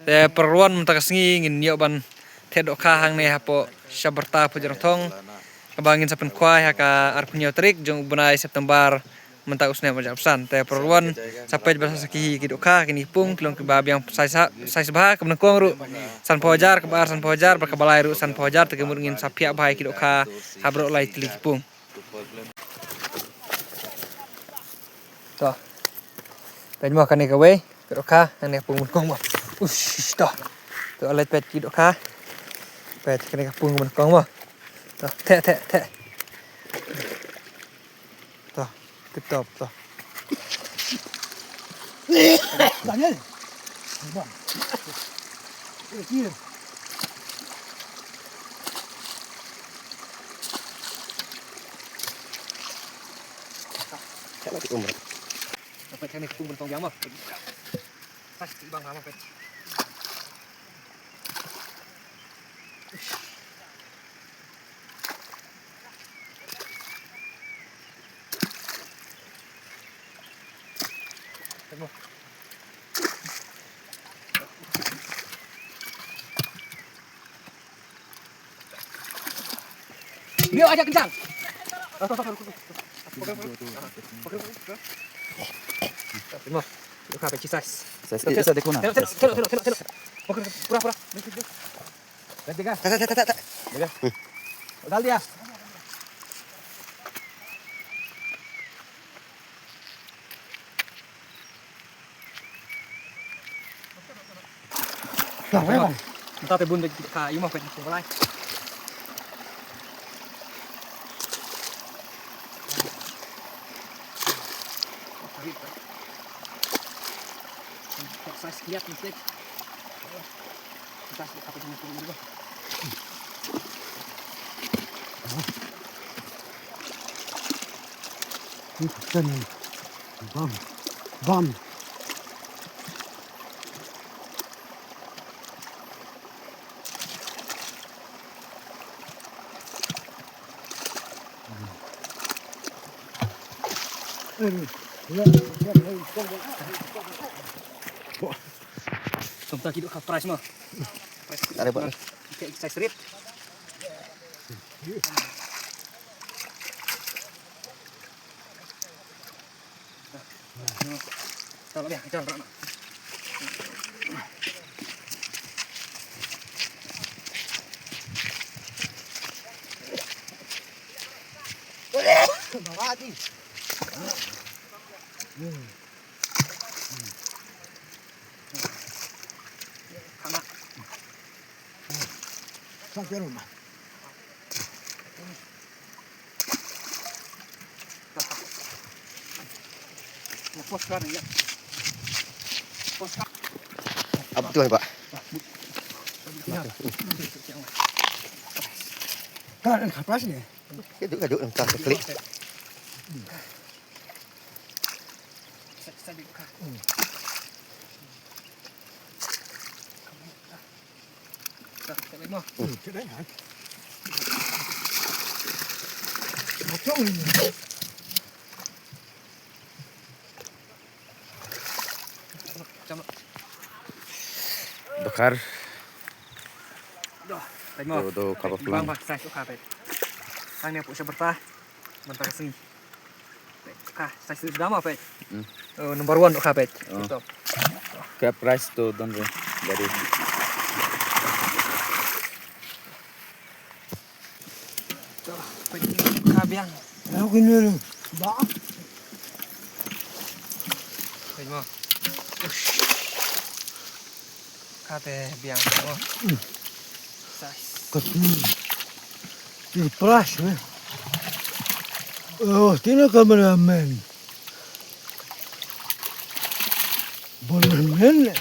Te perluan mentakasngi ngin yo ban tedok kahang ne hapo syaberta pujarang tong kabangin sapen kwai haka arpunyo trik jong bunai September mentak usne majak pesan te perluan sampai bahasa saki kidokah kini pung kilong kebab yang saya sebah kemen kong ru san pojar berkabalai ru san pojar tekemur ngin sapia bahai kidokah habro lai tili pung toh penmo kan ni kawe kidokah ane pung kong mo ush toh to alat pet kidokah pet kene pung men kong mo toh te toh tip top toh Daniel. Bang. Here. dapat kene pung men kong yang mo pasti bang lama pet Dia aja kencang. Terima. Lu kape cisas. Saya ada kuna. Tengok. Pura. Jaga. Tak. Jaga. Dal dia. Nah, memang. Entah pe bun ka ieu mah pe mulai. Saya lihat mesti. Kita apa yang mau dulu. Bam. Sumpah hidup ka price mah. Ada buat. Kayak saya strip. Tolong ya, jangan. Bawa di. Kana. Sampai rumah. Pos kan ya. Pos kan. Apa tuh, Pak? Kan kapas ni. Kaduk entah klik. Tidak kan? Macam ni. Bakar. Tuh, Tuh, kapal pelan. Bang, saya suka pet. Sang ni pusat bertah. Bentar kesini. Saya sudah lama pet. Number 1 untuk pet. Stop. Kayak price tuh don dari Tuh, pet kabiang. Aku ni. Bah. Pet mo. Kabe biang mo. Kasi. Di pras ni. Oh, tina kameraman. Bonamen.